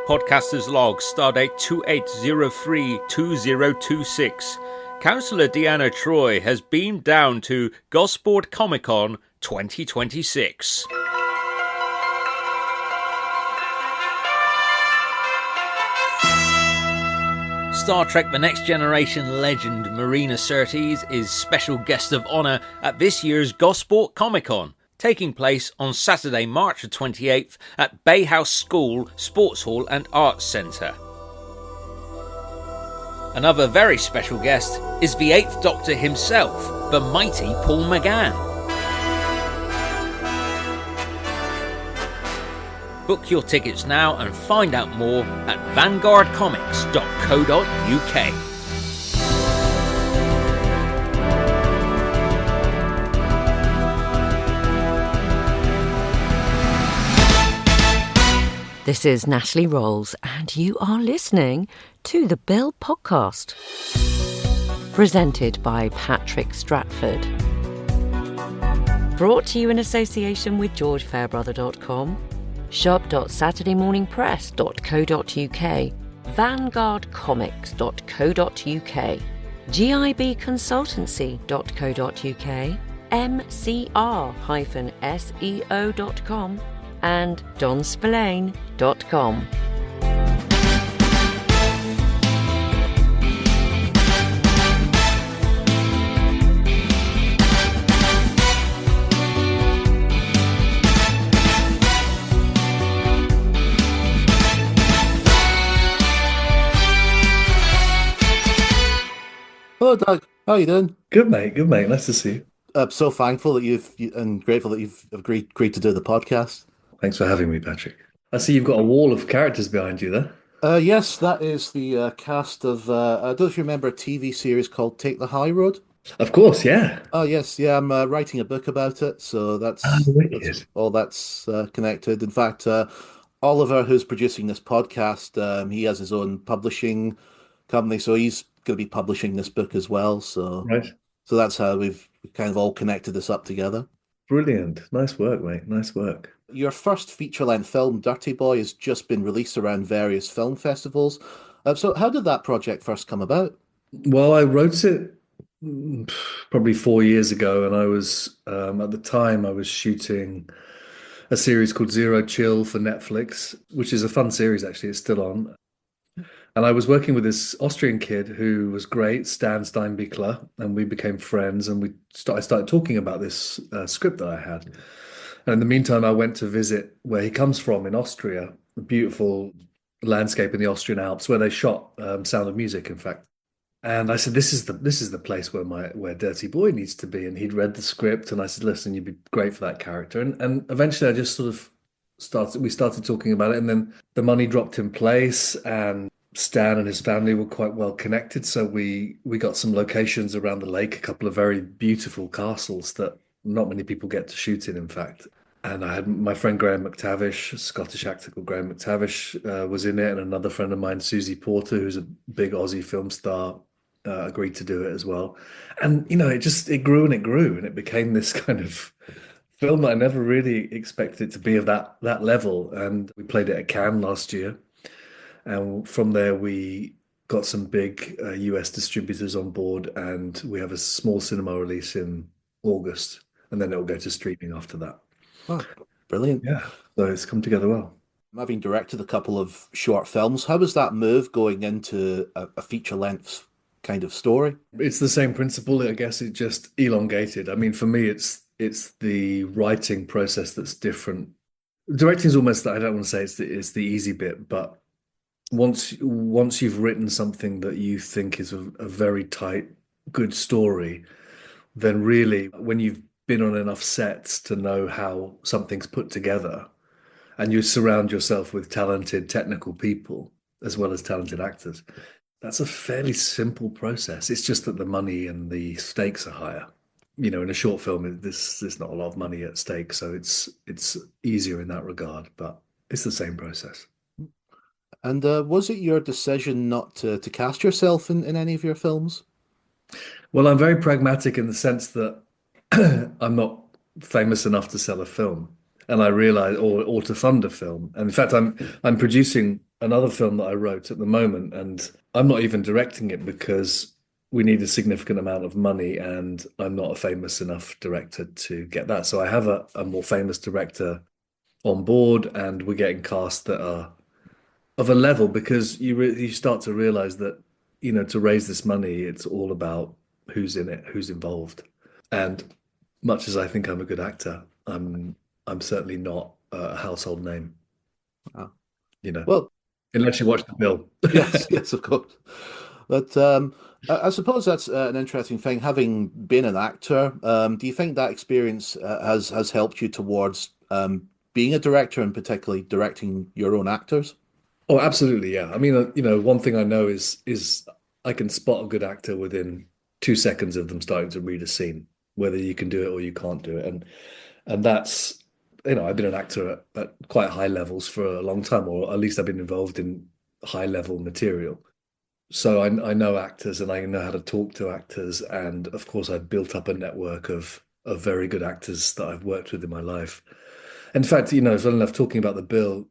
Podcasters log, stardate 2803-2026. Councillor Deanna Troy has beamed down to Gosport Comic Con 2026. Star Trek The Next Generation legend Marina Sirtis is special guest of honour at this year's Gosport Comic Con, taking place on Saturday, March the 28th at Bay House School, Sports Hall and Arts Centre. Another very special guest is the 8th Doctor himself, the mighty Paul McGann. Book your tickets now and find out more at vanguardcomics.co.uk. This is Natalie Rolls, and you are listening to the Bill Podcast, presented by Patrick Stratford. Brought to you in association with GeorgeFairbrother.com, shop.saturdaymorningpress.co.uk, vanguardcomics.co.uk, gibconsultancy.co.uk, mcr-seo.com, and donspillane.com. Hello, Doug. How are you doing? Good, mate. Good, mate. Nice to see you. I'm so thankful that and grateful that you've agreed to do the podcast. Thanks for having me, Patrick. I see you've got a wall of characters behind you there. Yes, that is the cast of, I don't know if you remember a TV series called Take the High Road. Of course, yeah. Oh, yes, yeah, I'm writing a book about it, so that's all that's connected. In fact, Oliver, who's producing this podcast, he has his own publishing company, so he's going to be publishing this book as well. So, right. So that's how we've kind of all connected this up together. Brilliant. Nice work, mate. Nice work. Your first feature-length film, Dirty Boy, has just been released around various film festivals. So how did that project first come about? Well, I wrote it probably 4 years ago, and I was, at the time, I was shooting a series called Zero Chill for Netflix, which is a fun series, actually. It's still on. And I was working with this Austrian kid who was great, Stan Steinbichler, and we became friends, and I started talking about this script that I had. And in the meantime, I went to visit where he comes from in Austria, a beautiful landscape in the Austrian Alps where they shot Sound of Music, in fact. And I said, this is the place where Dirty Boy needs to be. And he'd read the script, and I said, listen, you'd be great for that character. And eventually, I just sort of started talking about it, and then the money dropped in place, and Stan and his family were quite well connected. So we got some locations around the lake, a couple of very beautiful castles that not many people get to shoot in fact. And I had my friend Graham McTavish, a Scottish actor called Graham McTavish, was in it, and another friend of mine, Susie Porter, who's a big Aussie film star, agreed to do it as well. And it grew and it grew, and it became this kind of film that I never really expected it to be of that level. And we played it at Cannes last year, and from there we got some big US distributors on board, and we have a small cinema release in August, and then it'll go to streaming after that. Oh, brilliant. Yeah, so it's come together well. Having directed a couple of short films, how was that move going into a feature-length kind of story? It's the same principle, I guess. It just elongated. I mean, for me, it's the writing process that's different. Directing is almost, I don't want to say it's the easy bit, but once you've written something that you think is a very tight, good story, then really, when you've been on enough sets to know how something's put together, and you surround yourself with talented technical people as well as talented actors, that's a fairly simple process. It's just that the money and the stakes are higher. In a short film, there's not a lot of money at stake, so it's easier in that regard, but it's the same process. And was it your decision not to cast yourself in any of your films? Well, I'm very pragmatic in the sense that I'm not famous enough to sell a film. And I realized, or to fund a film. And in fact, I'm producing another film that I wrote at the moment, and I'm not even directing it because we need a significant amount of money, and I'm not a famous enough director to get that. So I have a more famous director on board, and we're getting cast that are of a level because you start to realize that, to raise this money, it's all about who's in it, who's involved. And much as I think I'm a good actor, I'm certainly not a household name, Wow. you know, Well, unless you watch The Bill. yes, yes, of course. But I suppose that's an interesting thing. Having been an actor, do you think that experience has helped you towards being a director and particularly directing your own actors? Oh, absolutely, yeah. I mean, one thing I know is I can spot a good actor within 2 seconds of them starting to read a scene, whether you can do it or you can't do it. And that's, I've been an actor at quite high levels for a long time, or at least I've been involved in high level material. So I know actors and I know how to talk to actors. And of course, I've built up a network of very good actors that I've worked with in my life. In fact, funny enough, talking about The Bill,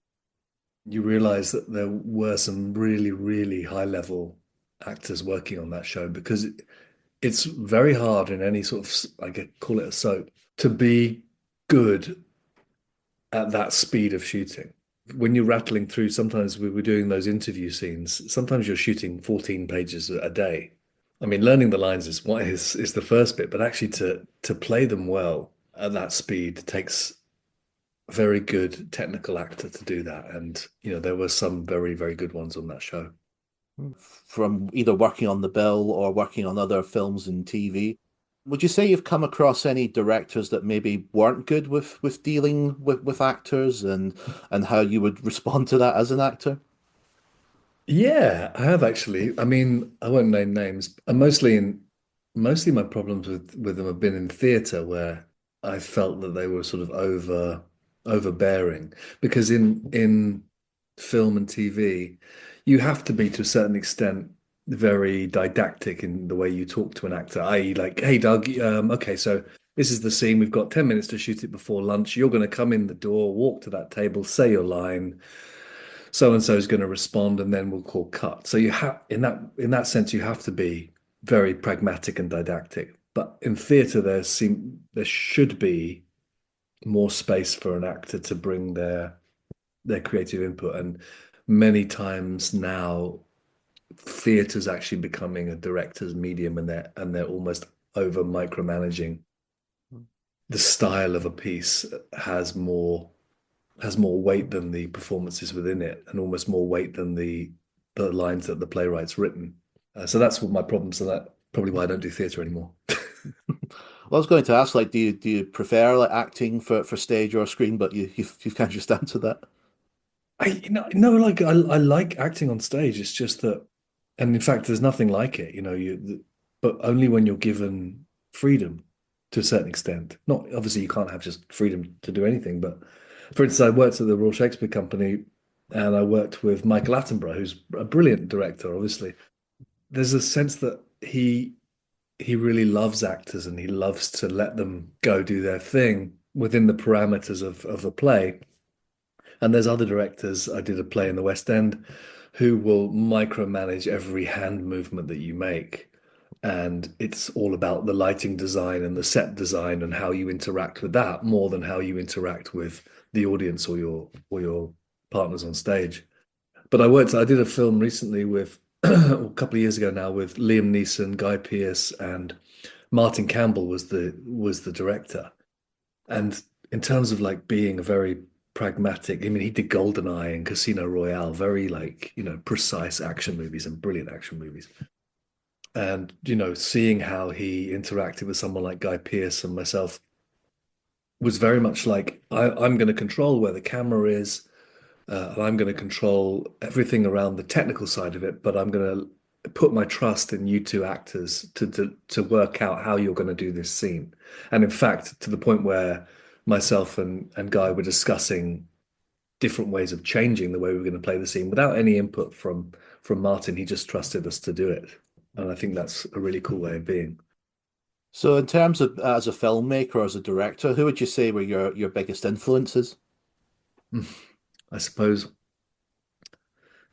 you realize that there were some really, really high level actors working on that show because it's very hard in any sort of, I could call it a soap, to be good at that speed of shooting. When you're rattling through, sometimes we were doing those interview scenes. Sometimes you're shooting 14 pages a day. I mean, learning the lines is the first bit, but actually to play them well at that speed takes a very good technical actor to do that. And there were some very, very good ones on that show. From either working on The Bill or working on other films and TV. Would you say you've come across any directors that maybe weren't good with dealing with actors and how you would respond to that as an actor? Yeah, I have actually. I mean, I won't name names. Mostly my problems with them have been in theatre where I felt that they were sort of overbearing. Because in film and TV, you have to be to a certain extent very didactic in the way you talk to an actor, i.e., like, hey Doug, okay, so this is the scene. We've got 10 minutes to shoot it before lunch. You're going to come in the door, walk to that table, say your line, so and so is going to respond, and then we'll call cut. So you have in that sense you have to be very pragmatic and didactic. But in theatre, there should be more space for an actor to bring their creative input. And many times now, theatre's actually becoming a director's medium, and they're almost over micromanaging. The style of a piece has more weight than the performances within it, and almost more weight than the lines that the playwright's written. So that's what my problems. So that probably why I don't do theatre anymore. Well, I was going to ask, like, do you prefer like acting for stage or screen? But you've kind of just answered that. No, like I like acting on stage. It's just that, and in fact, there's nothing like it. But only when you're given freedom to a certain extent. Not obviously you can't have just freedom to do anything, but for instance, I worked at the Royal Shakespeare Company and I worked with Michael Attenborough, who's a brilliant director, obviously. There's a sense that he really loves actors and he loves to let them go do their thing within the parameters of a play. And there's other directors. I did a play in the West End who will micromanage every hand movement that you make. And it's all about the lighting design and the set design and how you interact with that more than how you interact with the audience or your partners on stage. But I did a film recently with a couple of years ago now with Liam Neeson, Guy Pearce, and Martin Campbell was the director. And in terms of like being a very pragmatic, I mean, he did GoldenEye and Casino Royale, very like, precise action movies and brilliant action movies. And, seeing how he interacted with someone like Guy Pearce and myself was very much like, I'm going to control where the camera is, and I'm going to control everything around the technical side of it, but I'm going to put my trust in you two actors to work out how you're going to do this scene. And in fact, to the point where myself and Guy were discussing different ways of changing the way we were going to play the scene without any input from Martin. He just trusted us to do it. And I think that's a really cool way of being. So, in terms of as a filmmaker or as a director, who would you say were your biggest influences? I suppose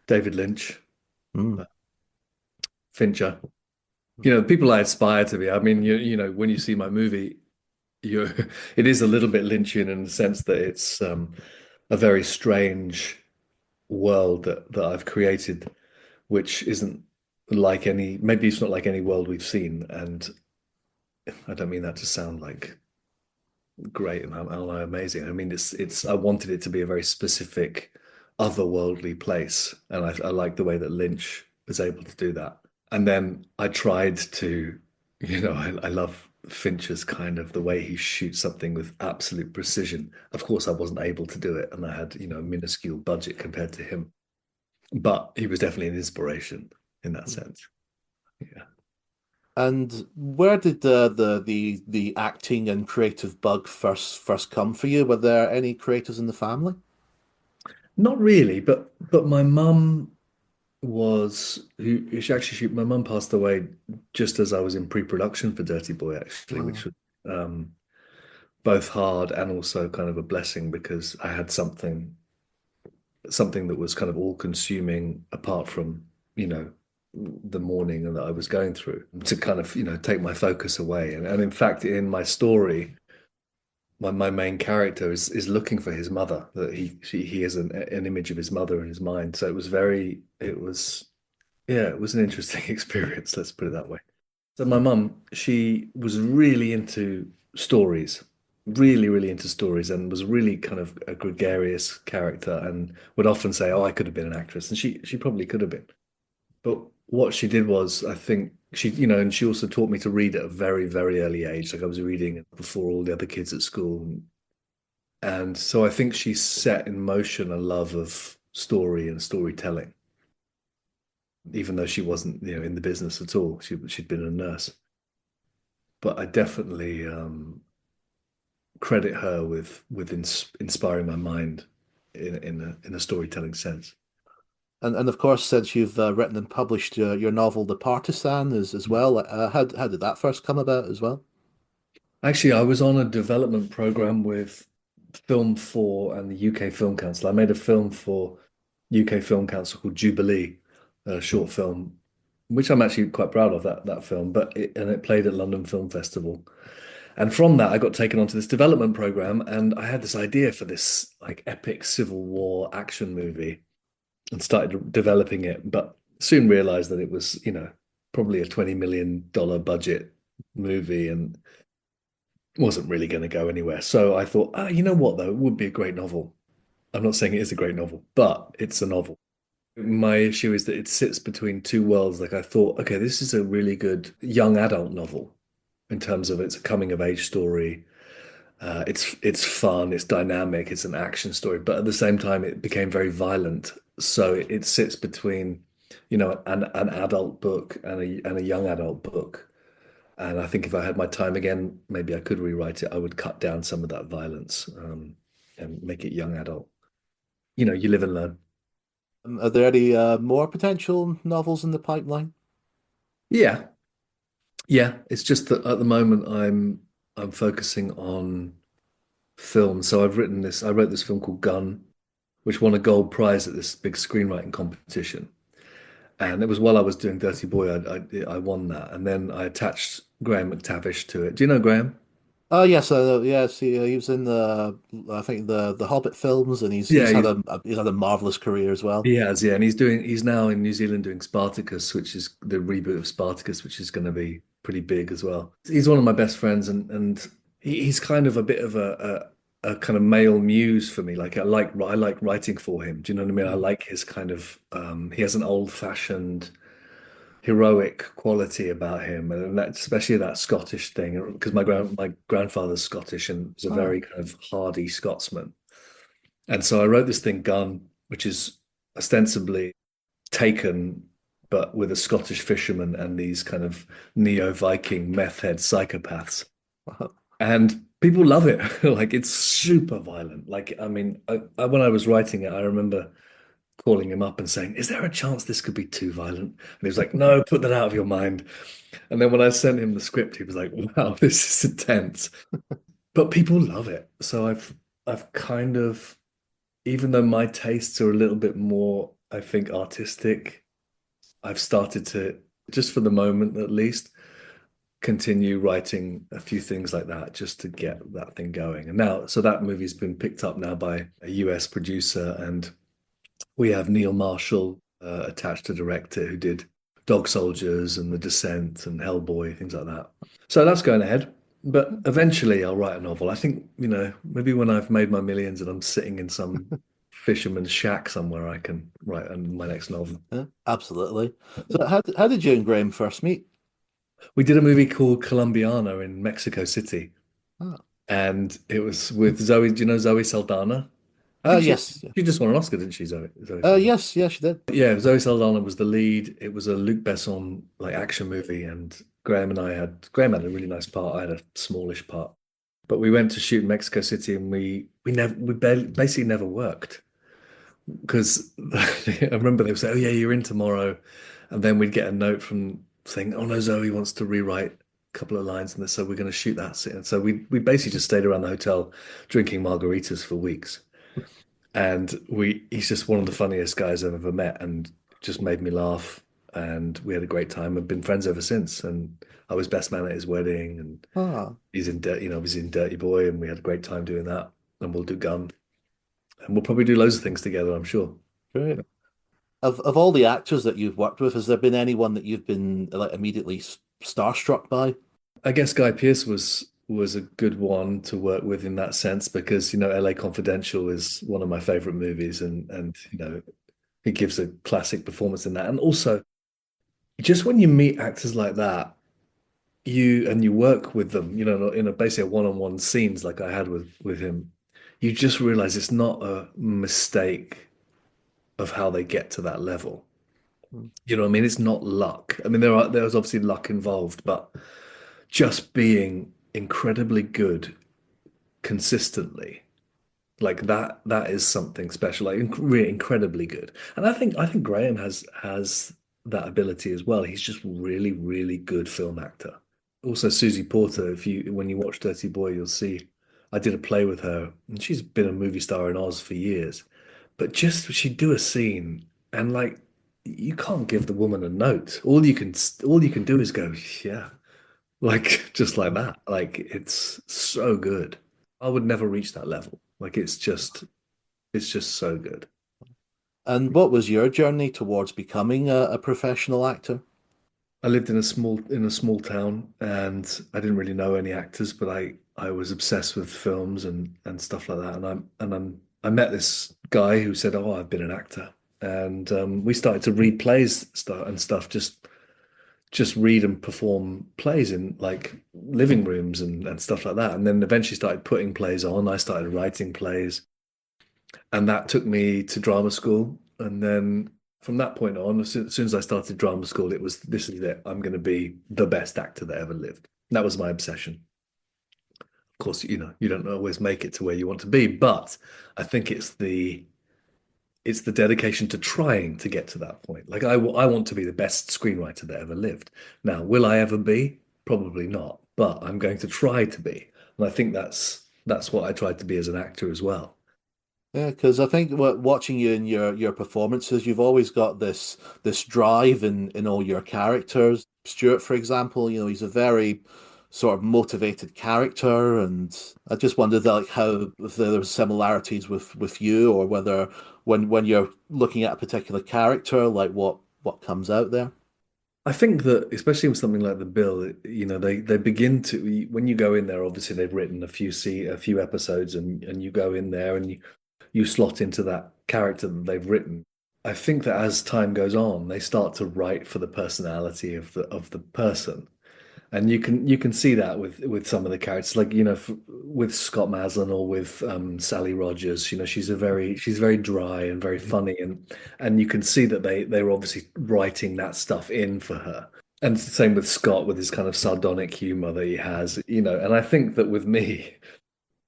David Lynch, Mm. Fincher. You know, people I aspire to be. I mean, when you see my movie, you it is a little bit Lynchian in the sense that it's a very strange world that I've created, which isn't like any, maybe it's not like any world we've seen. And I don't mean that to sound like great and amazing. I mean, I wanted it to be a very specific, otherworldly place. And I like the way that Lynch was able to do that. And then I tried to, I love Fincher's kind of the way he shoots something with absolute precision. Of course, I wasn't able to do it, and I had, a minuscule budget compared to him. But he was definitely an inspiration in that sense. Yeah. And where did the acting and creative bug first come for you? Were there any creators in the family? Not really, but my mum my mum passed away just as I was in pre-production for Dirty Boy, actually, which Wow. was both hard and also kind of a blessing because I had something that was kind of all consuming apart from, the mourning that I was going through to kind of, take my focus away. And in fact, in my story, my main character is looking for his mother, that he has an image of his mother in his mind. So it was an interesting experience, let's put it that way. So my mum, she was really into stories, really, really into stories, and was really kind of a gregarious character, and would often say, "Oh, I could have been an actress," and she probably could have been. But what she did was, I think and she also taught me to read at a very, very early age. Like I was reading before all the other kids at school, and so I think she set in motion a love of story and storytelling, even though she wasn't, in the business at all. She'd been a nurse. But I definitely credit her with inspiring my mind in a storytelling sense. And of course, since you've written and published your novel, The Partisan, as well, how did that first come about as well? Actually, I was on a development program with Film 4 and the UK Film Council. I made a film for UK Film Council called Jubilee, a short film, which I'm actually quite proud of that film. And it played at London Film Festival. And from that, I got taken onto this development program, and I had this idea for this like epic Civil War action movie, and started developing it. But soon realized that it was, probably a $20 million budget movie, and wasn't really going to go anywhere. So I thought, you know what, though, it would be a great novel. I'm not saying it is a great novel, but it's a novel. My issue is that it sits between two worlds. Like I thought, okay, this is a really good young adult novel in terms of it's a coming of age story. It's fun, it's dynamic, it's an action story, but at the same time, it became very violent. So it sits between, an adult book and a young adult book. And I think if I had my time again, maybe I could rewrite it. I would cut down some of that violence, and make it young adult. You live and learn. Are there any more potential novels in the pipeline? Yeah, yeah. It's just that at the moment I'm focusing on film. So I wrote this film called Gun, which won a gold prize at this big screenwriting competition. And it was while I was doing Dirty Boy, I won that, and then I attached Graham McTavish to it. Do you know Graham? Oh yes, yes. He was in I think the Hobbit films, and Yeah, he's had a marvelous career as well. he has, yeah, and he's now in New Zealand doing Spartacus, which is the reboot of Spartacus, which is going to be pretty big as well. He's one of my best friends, and he's kind of a bit of a kind of male muse for me. Like I like writing for him. Do you know what I mean? I like his kind of he has an old-fashioned heroic quality about him, and that especially that Scottish thing, because my grandfather's Scottish and was a Oh, very kind of hardy Scotsman. And so I wrote this thing, Gun, which is ostensibly taken, but with a Scottish fisherman and these kind of neo-Viking meth head psychopaths. And people love it. Like it's super violent. Like, I mean, when I was writing it, I remember calling him up and saying, "Is there a chance this could be too violent?" And he was like, "No, put that out of your mind." And then when I sent him the script, he was like, "Wow, this is intense." But people love it. So I've kind of, even though my tastes are a little bit more, I think, artistic, I've started to, just for the moment at least, continue writing a few things like that just to get that thing going. And now, so that movie's been picked up now by a US producer, and we have Neil Marshall attached to direct it, who did Dog Soldiers and The Descent and Hellboy, things like that. So that's going ahead. But eventually I'll write a novel. I think, maybe when I've made my millions and I'm sitting in some fisherman's shack somewhere, I can write my next novel. Yeah, absolutely. So how did you and Graham first meet? We did a movie called Colombiana in Mexico City, Oh. and it was with Zoe. Do you know Zoe Saldana? I think Yes. she just won an Oscar, didn't she, Zoe Yes, yes, she did. Yeah, Zoe Saldana was the lead. It was a Luc Besson like action movie, and Graham had a really nice part. I had a smallish part, but we went to shoot in Mexico City, and basically never worked because I remember they would say, "Oh yeah, you're in tomorrow," and then we'd get a note from saying, "Oh no, Zoe wants to rewrite a couple of lines," and so we're going to shoot that scene. And so we basically just stayed around the hotel drinking margaritas for weeks. And he's just one of the funniest guys I've ever met, and just made me laugh. And we had a great time. I've been friends ever since. And I was best man at his wedding, and Ah, he's in obviously in Dirty Boy, and we had a great time doing that. And we'll do Gun, and we'll probably do loads of things together, I'm sure. great. Of all the actors that you've worked with, has there been anyone that you've been like immediately starstruck by? I guess Guy Pearce was a good one to work with in that sense because LA Confidential is one of my favorite movies, and he gives a classic performance in that. And also, just when you meet actors like that, you work with them, in a basically a one-on-one scenes like I had with him, you just realize it's not a mistake of how they get to that level. Mm. You know what I mean? It's not luck. I mean, there's obviously luck involved, but just being incredibly good consistently, like that is something special, like really incredibly good. And I think Graham has that ability as well. He's just really, really good film actor. Also, Susie Porter, when you watch Dirty Boy, you'll see I did a play with her, and she's been a movie star in Oz for years. But just she'd do a scene, and like you can't give the woman a note. All you can do is go, yeah, like just like that. Like it's so good. I would never reach that level. Like it's just so good. And what was your journey towards becoming a professional actor? I lived in a small town, and I didn't really know any actors, but I was obsessed with films and stuff like that. I met this guy who said, "Oh, I've been an actor," and we started to read plays and stuff, just read and perform plays in like living rooms and stuff like that. And then eventually started putting plays on. I started writing plays, and that took me to drama school. And then from that point on, as soon as I started drama school, it was, this is it. I'm going to be the best actor that ever lived. That was my obsession. Of course, you don't always make it to where you want to be, but I think it's the dedication to trying to get to that point. Like I want to be the best screenwriter that ever lived. Now, will I ever be? Probably not, but I'm going to try to be. And I think that's what I tried to be as an actor as well. Yeah, because I think watching you in your performances, you've always got this drive in all your characters. Stuart, for example, he's a very sort of motivated character, and I just wondered like how if there were similarities with you, or whether when you're looking at a particular character, like what comes out there. I think that especially with something like The Bill, they begin to, when you go in there, obviously they've written a few episodes, and you go in there and you slot into that character that they've written. I think that as time goes on, they start to write for the personality of the person. And you can see that with some of the characters, like with Scott Maslin or with Sally Rogers. She's very dry and very funny, and you can see that they were obviously writing that stuff in for her. And it's the same with Scott with his kind of sardonic humor that he has. And I think that with me,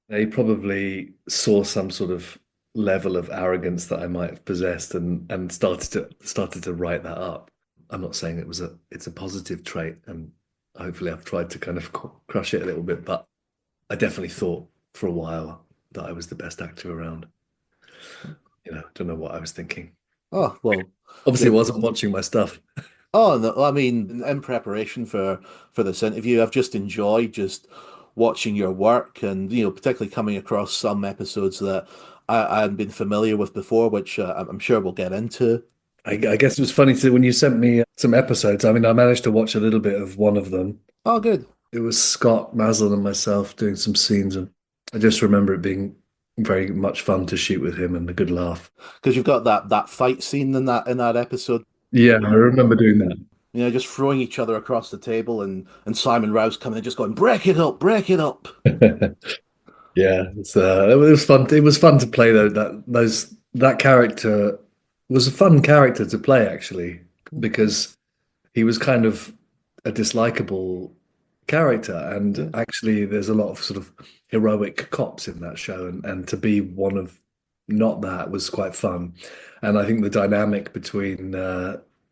they probably saw some sort of level of arrogance that I might have possessed, and started to write that up. I'm not saying it's a positive trait, and hopefully I've tried to kind of crush it a little bit, but I definitely thought for a while that I was the best actor around. Don't know what I was thinking. Oh, well, Obviously, I good. wasn't watching my stuff. Oh, no, I mean, in preparation for this interview, I've just enjoyed just watching your work and, particularly coming across some episodes that I hadn't been familiar with before, which I'm sure we'll get into. I guess it was funny to when you sent me some episodes. I mean, I managed to watch a little bit of one of them. Oh, good. It was Scott, Mazel, and myself doing some scenes, and I just remember it being very much fun to shoot with him and a good laugh. Because you've got that fight scene in that episode, Yeah, I remember doing that. just throwing each other across the table and Simon Rouse coming and just going, break it up, break it up. Yeah, it was fun. It was fun to play though. That character was a fun character to play actually, because he was kind of a dislikable character, Yeah. and actually there's a lot of sort of heroic cops in that show, and to be one of not that was quite fun. And I think the dynamic between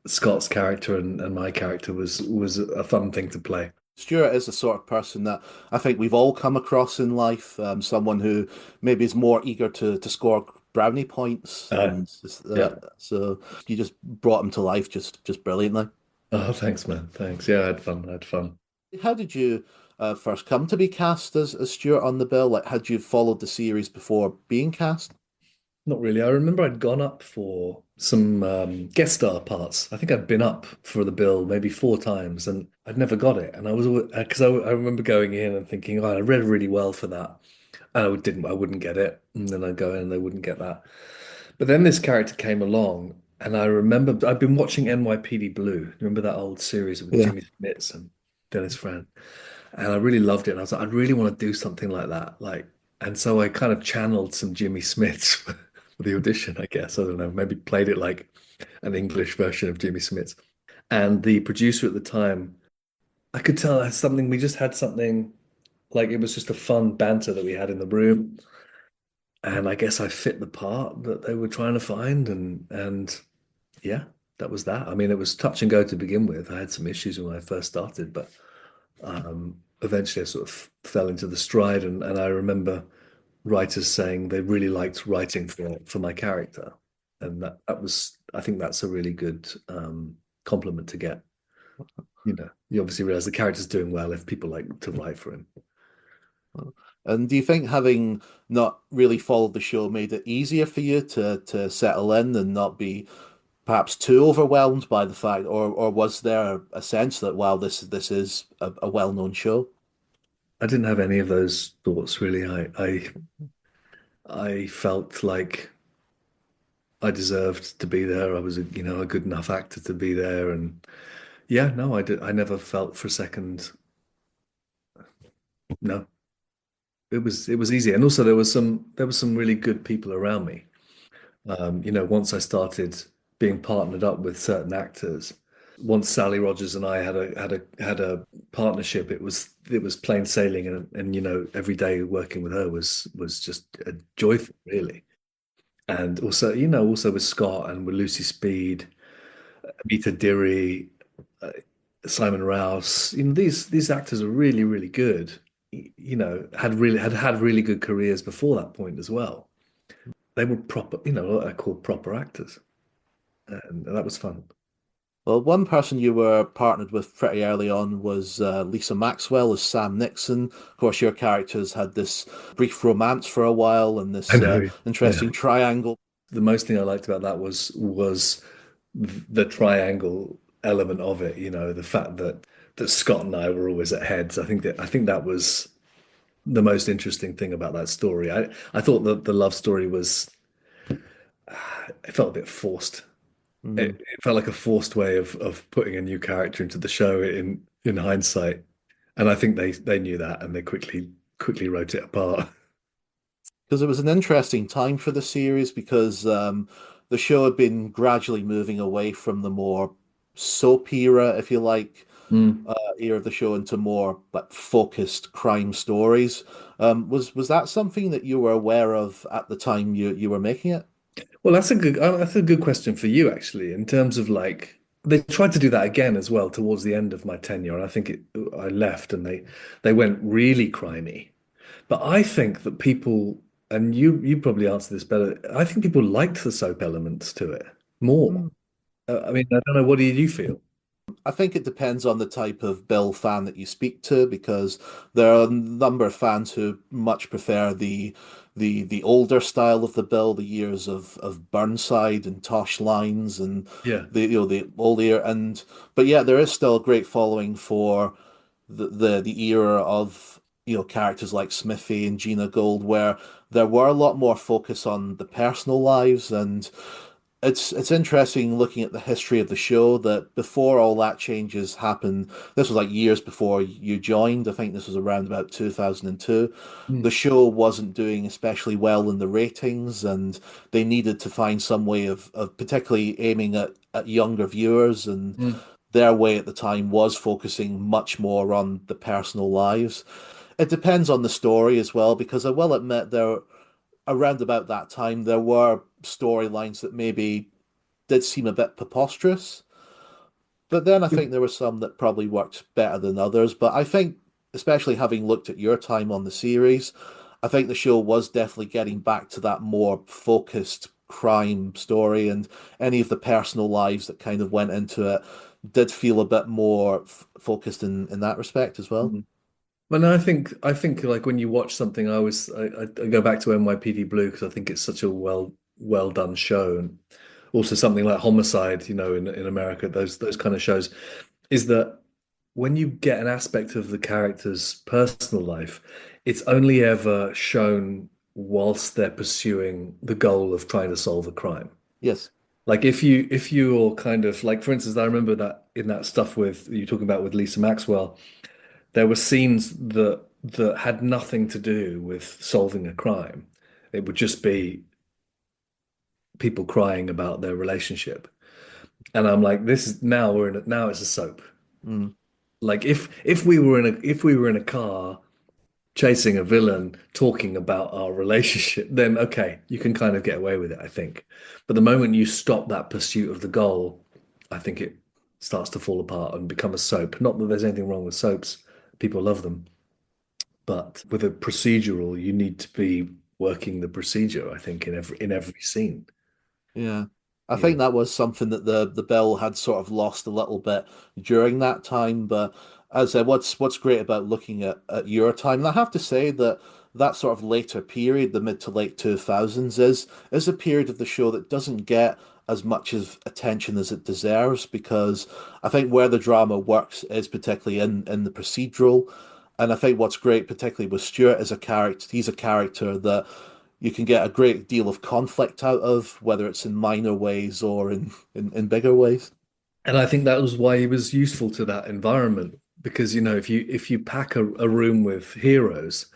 Scott's character and my character was a fun thing to play. Stuart is the sort of person that I think we've all come across in life. Someone who maybe is more eager to score brownie points, and Yeah. so you just brought him to life just brilliantly. Oh, thanks, man. Thanks. Yeah, I had fun. I had fun. How did you first come to be cast as Stuart on the bill? Like, had you followed the series before being cast? Not really. I remember I'd gone up for some guest star parts. I think I'd been up for the bill maybe 4 times, and I'd never got it. And I was because I remember going in and thinking, oh, I read really well for that, and I wouldn't get it. And then I'd go in and they wouldn't get that. But then this character came along, and I remember I'd been watching NYPD Blue. Remember that old series with Yeah. Jimmy Smits and Dennis Fran? And I really loved it. And I was like, I really want to do something like that. And so I kind of channeled some Jimmy Smits for the audition, I guess. I don't know, maybe played it like an English version of Jimmy Smits. And the producer at the time, I could tell had something, we just had something like it was just a fun banter that we had in the room. And I guess I fit the part that they were trying to find. And yeah, that was that. I mean, it was touch and go to begin with. I had some issues when I first started, but eventually I sort of fell into the stride, and I remember writers saying they really liked writing for my character, and that was I think that's a really good compliment to get. You obviously realize the character's doing well if people like to write for him. And do you think having not really followed the show made it easier for you to settle in and not be perhaps too overwhelmed by the fact, or was there a sense that wow, this is a well-known show? I didn't have any of those thoughts really. I felt like I deserved to be there. I was a good enough actor to be there, and yeah, no, I did. I never felt for a second. No, it was easy, and also there was some really good people around me. Once I started being partnered up with certain actors, once Sally Rogers and I had a partnership, it was plain sailing, and every day working with her was just a joyful, really. And also with Scott and with Lucy Speed, Amita Diri, uh, Simon Rouse, these actors are really, really good. Had really good careers before that point as well. They were proper, what I call proper actors, and that was fun. Well, one person you were partnered with pretty early on was Lisa Maxwell as Sam Nixon. Of course, your characters had this brief romance for a while and I this know. Yeah. interesting triangle. The most thing I liked about that was the triangle element of it. The fact that Scott and I were always at heads. I think that was the most interesting thing about that story. I thought that the love story it felt a bit forced. Mm. It felt like a forced way of putting a new character into the show in hindsight. And I think they knew that, and they quickly wrote it apart. Because it was an interesting time for the series because the show had been gradually moving away from the more soap era, if you like, Mm. era of the show into more like focused crime stories. Was that something that you were aware of at the time you were making it? Well, that's a good question for you actually, in terms of like they tried to do that again as well towards the end of my tenure, and I left and they went really crimey. But I think that people, and you probably answer this better. I think people liked the soap elements to it more. I mean, I don't know. What do you feel? I think it depends on the type of Bill fan that you speak to, because there are a number of fans who much prefer the older style of the Bill, the years of Burnside and Tosh Lines and Yeah. the old era, and but yeah, there is still a great following for the era of characters like Smithy and Gina Gold, where there were a lot more focus on the personal lives. And it's interesting looking at the history of the show that before all that changes happened, this was like years before you joined. I think this was around about 2002. The Mm, show wasn't doing especially well in the ratings, and they needed to find some way of particularly aiming at younger viewers. And mm, their way at the time was focusing much more on the personal lives. It depends on the story as well, because I will admit there around about that time there were storylines that maybe did seem a bit preposterous. But then I think there were some that probably worked better than others. But I think, especially having looked at your time on the series, I think the show was definitely getting back to that more focused crime story, and any of the personal lives that kind of went into it did feel a bit more focused in that respect as well. mm. Well, no, I think like when you watch something, I go back to NYPD Blue because I think it's such a well done show, and also something like Homicide, in America, those kind of shows, is that when you get an aspect of the character's personal life, it's only ever shown whilst they're pursuing the goal of trying to solve a crime. Yes. Like if you're kind of like, for instance, I remember that in that stuff with you talking about with Lisa Maxwell, there were scenes that had nothing to do with solving a crime. It would just be people crying about their relationship. And I'm like, this is now it's a soap. Mm. Like if we were in a car chasing a villain talking about our relationship, then okay, you can kind of get away with it, I think. But the moment you stop that pursuit of the goal, I think it starts to fall apart and become a soap. Not that there's anything wrong with soaps. People love them. But with a procedural, you need to be working the procedure, I think, in every scene. Yeah. I You think know. that was something that the bill had sort of lost a little bit during that time. But as I said, what's great about looking at your time, and I have to say that that sort of later period, the mid to late 2000s, is a period of the show that doesn't get as much of attention as it deserves, because I think where the drama works is particularly in the procedural. And I think what's great, particularly with Stuart, as a character, he's a character that you can get a great deal of conflict out of, whether it's in minor ways or in bigger ways. And I think that was why he was useful to that environment because if you pack a room with heroes,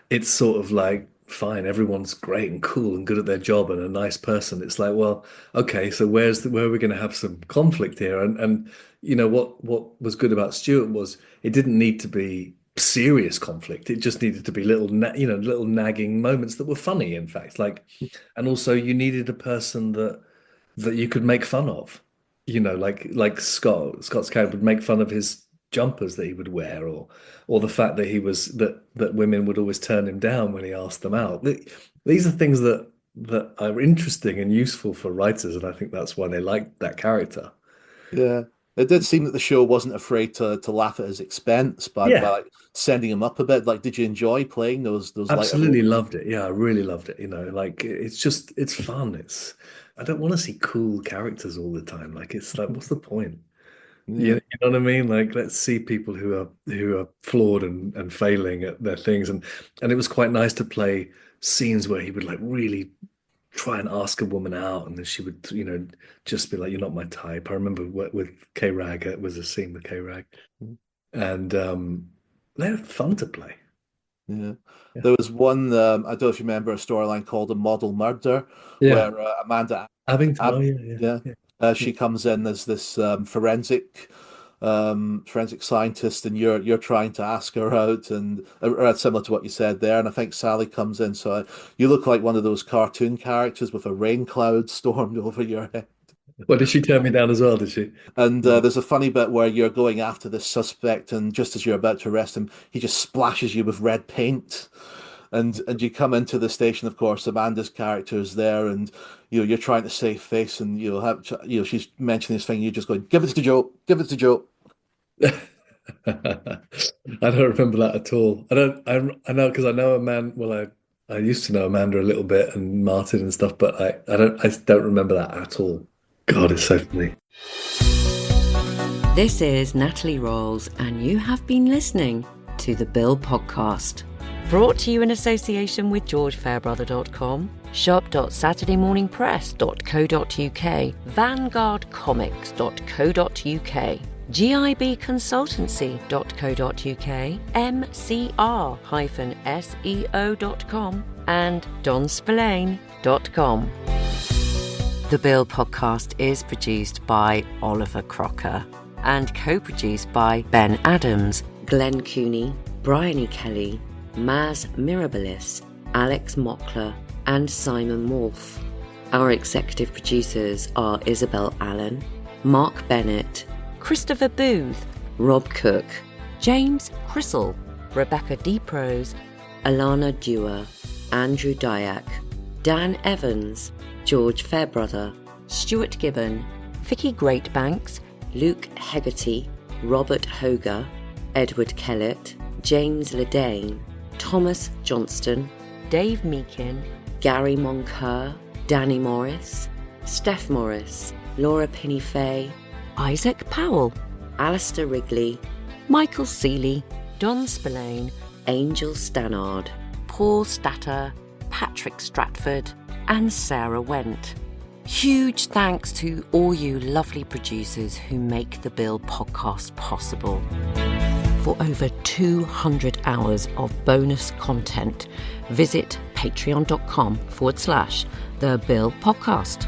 it's sort of like fine, everyone's great and cool and good at their job and a nice person. It's like, well, okay, so where are we going to have some conflict here? And what was good about Stuart was it didn't need to be serious conflict. It just needed to be little nagging moments that were funny, in fact. Like, and also you needed a person that you could make fun of. Like Scott's character would make fun of his jumpers that he would wear, or the fact that that women would always turn him down when he asked them out. These are things that are interesting and useful for writers, and I think that's why they like that character. Yeah. It did seem that the show wasn't afraid to laugh at his expense by Yeah, like sending him up a bit. Like, did you enjoy playing those lighter absolutely roles? loved it. Yeah, I really loved it. Like it's fun. I don't want to see cool characters all the time. Like it's like, what's the point? Yeah. You know what I mean? Like, let's see people who are flawed and failing at their things, and it was quite nice to play scenes where he would like really try and ask a woman out, and then she would, just be like, "You're not my type." I remember with K Rag, it was a scene with K Rag, and they're fun to play. Yeah. Yeah, There was one, I don't know if you remember a storyline called A Model Murder, yeah. where Amanda Abington. Oh Ab yeah, yeah, yeah, yeah, yeah. she comes in as this forensic forensic scientist, and you're trying to ask her out, and similar to what you said there. And I think Sally comes in, so you look like one of those cartoon characters with a rain cloud stormed over your head. Well, did she turn me down as well, did she? And there's a funny bit where you're going after this suspect, and just as you're about to arrest him, he just splashes you with red paint. And you come into the station, of course, Amanda's character is there, and you're trying to save face, and she's mentioning this thing, you're just going, give it to Joe, give it to Joe. I don't remember that at all. I know because I know Amanda. Well, I used to know Amanda a little bit and Martin and stuff, but I don't remember that at all. God, it's so funny. This is Natalie Rolls, and you have been listening to the Bill Podcast. Brought to you in association with GeorgeFairbrother.com, shop.saturdaymorningpress.co.uk, vanguardcomics.co.uk, gibconsultancy.co.uk, mcr-seo.com, and donspillane.com. The Bill Podcast is produced by Oliver Crocker and co-produced by Ben Adams, Glenn Cooney, Bryony Kelly, Maz Mirabilis, Alex Mockler, and Simon Wolfe. Our executive producers are Isabel Allen, Mark Bennett, Christopher Booth, Rob Cook, James Crissell, Rebecca Deeprose, Alana Dewar, Andrew Dyack, Dan Evans, George Fairbrother, Stuart Gibbon, Vicky Greatbanks, Luke Hegarty, Robert Hoger, Edward Kellett, James Ledane, Thomas Johnston, Dave Meakin, Gary Moncur, Danny Morris, Steph Morris, Laura Pinney-Fay, Isaac Powell, Alistair Wrigley, Michael Seeley, Don Spillane, Angel Stannard, Paul Statter, Patrick Stratford, and Sarah Went. Huge thanks to all you lovely producers who make the Bill Podcast possible. For over 200 hours of bonus content, visit patreon.com/The Bill Podcast.